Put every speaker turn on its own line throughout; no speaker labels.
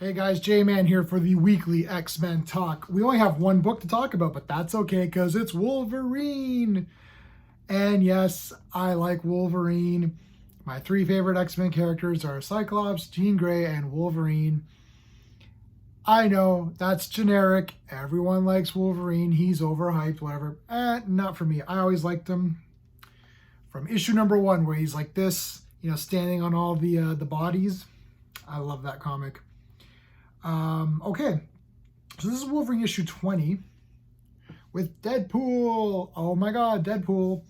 Hey guys, J-Man here for the weekly X-Men talk. We only have one book to talk about, but that's okay because it's Wolverine. And yes, I like Wolverine. My three favorite X-Men characters are Cyclops, Jean Grey, and Wolverine. I know, that's generic. Everyone likes Wolverine. He's overhyped, whatever. Not for me. I always liked him from issue number 1 where he's like this, standing on all the bodies. I love that comic. Okay, so this is Wolverine issue 20 with Deadpool. Oh my god, Deadpool.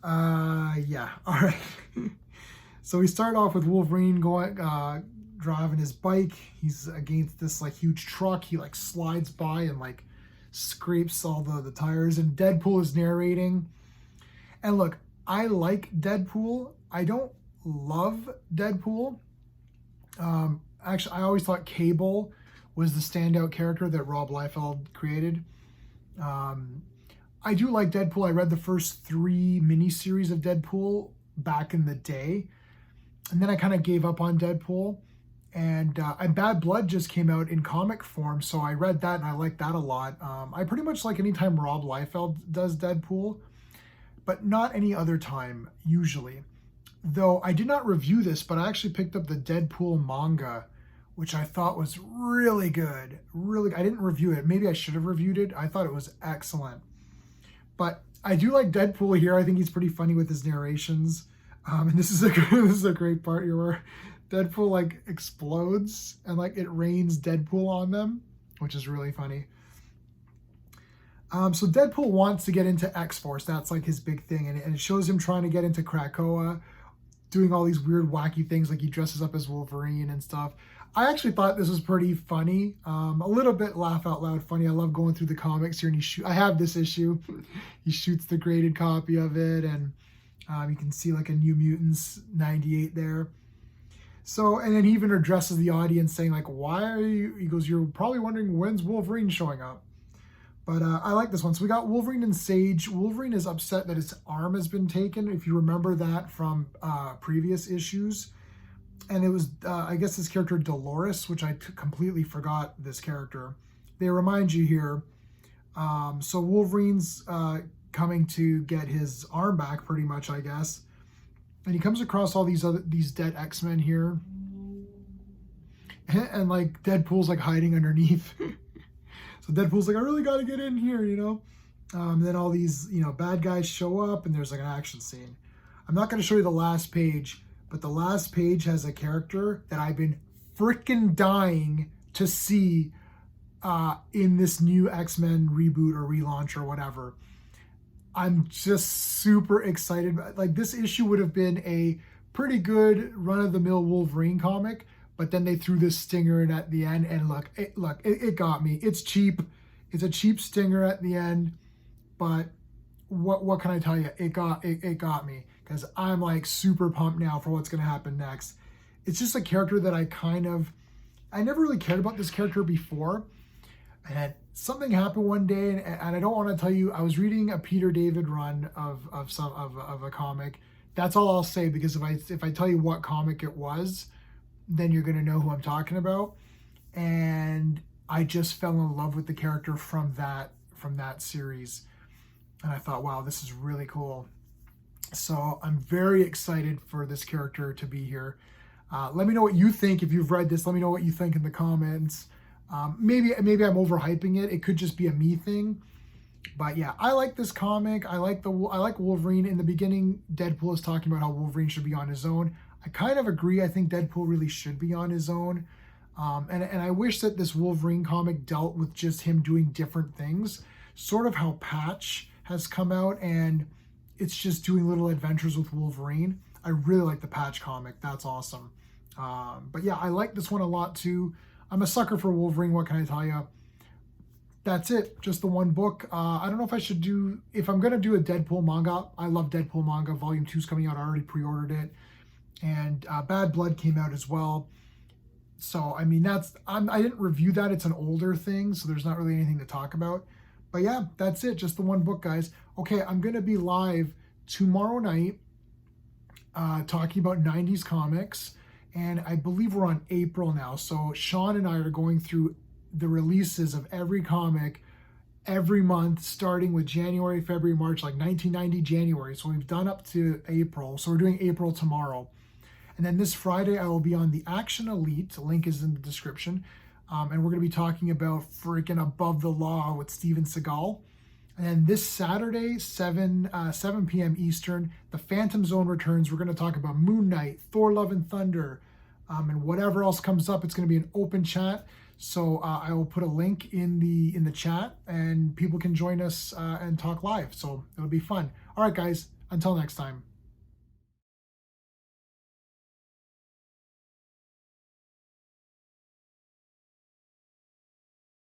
Yeah, all right. So we start off with Wolverine going, driving his bike. He's against this like huge truck. He like slides by and like scrapes all the tires, and Deadpool is narrating. And look, I like Deadpool. I don't love Deadpool. Actually, I always thought Cable was the standout character that Rob Liefeld created. I do like Deadpool. I read the first 3 miniseries of Deadpool back in the day, and then I kind of gave up on Deadpool. And Bad Blood just came out in comic form, so I read that and I liked that a lot. I pretty much like anytime Rob Liefeld does Deadpool, but not any other time, usually. Though I did not review this, but I actually picked up the Deadpool manga, which I thought was really good. I didn't review it. Maybe I should have reviewed it. I thought it was excellent. But I do like Deadpool here. I think he's pretty funny with his narrations. And this is a great part here where Deadpool like explodes and like it rains Deadpool on them, which is really funny. So Deadpool wants to get into X-Force. That's like his big thing. And it shows him trying to get into Krakoa, doing all these weird, wacky things, like he dresses up as Wolverine and stuff. I actually thought this was pretty funny, a little bit laugh out loud funny. I love going through the comics here, and I have this issue. He shoots the graded copy of it, and you can see like a New Mutants 98 there. So, and then he even addresses the audience saying like, why are you, he goes, you're probably wondering when's Wolverine showing up. But I like this one. So we got Wolverine and Sage. Wolverine is upset that his arm has been taken, if you remember that from previous issues. And it was, I guess, this character Dolores, which I completely forgot this character. They remind you here. So Wolverine's coming to get his arm back, pretty much, I guess. And he comes across all these dead X-Men here. And like Deadpool's like hiding underneath. So Deadpool's like, I really got to get in here, Then all these, bad guys show up and there's like an action scene. I'm not going to show you the last page, but the last page has a character that I've been freaking dying to see in this new X-Men reboot or relaunch or whatever. I'm just super excited. Like, this issue would have been a pretty good run-of-the-mill Wolverine comic, but then they threw this stinger in at the end, and look, it got me. It's cheap. It's a cheap stinger at the end, but what can I tell you? It got me, because I'm like super pumped now for what's going to happen next. It's just a character that I never really cared about this character before, and something happened one day, and I don't want to tell you. I was reading a Peter David run of a comic. That's all I'll say, because if I tell you what comic it was, then you're going to know who I'm talking about. And I just fell in love with the character from that series. And I thought, wow, this is really cool. So I'm very excited for this character to be here. Let me know what you think. If you've read this, let me know what you think in the comments. Maybe I'm overhyping it. It could just be a me thing. But yeah, I like this comic. I like Wolverine. In the beginning, Deadpool is talking about how Wolverine should be on his own. I kind of agree. I think Deadpool really should be on his own. And I wish that this Wolverine comic dealt with just him doing different things. Sort of how Patch has come out, and it's just doing little adventures with Wolverine. I really like the Patch comic. That's awesome. But yeah, I like this one a lot too. I'm a sucker for Wolverine. What can I tell you? That's it. Just the one book. I don't know if I should do... If I'm going to do a Deadpool manga, I love Deadpool manga. Volume 2 is coming out. I already pre-ordered it. And Bad Blood came out as well. So, I mean, I didn't review that. It's an older thing, so there's not really anything to talk about. But yeah, that's it. Just the one book, guys. Okay, I'm going to be live tomorrow night talking about 90s comics. And I believe we're on April now. So Sean and I are going through the releases of every comic every month, starting with January, February, March, like 1990 January. So we've done up to April. So we're doing April tomorrow. And then this Friday, I will be on the Action Elite. The link is in the description. And we're going to be talking about freaking Above the Law with Steven Seagal. And then this Saturday, 7 p.m. Eastern, the Phantom Zone returns. We're going to talk about Moon Knight, Thor Love and Thunder, and whatever else comes up. It's going to be an open chat. So I will put a link in the chat, and people can join us and talk live. So it'll be fun. All right, guys, until next time.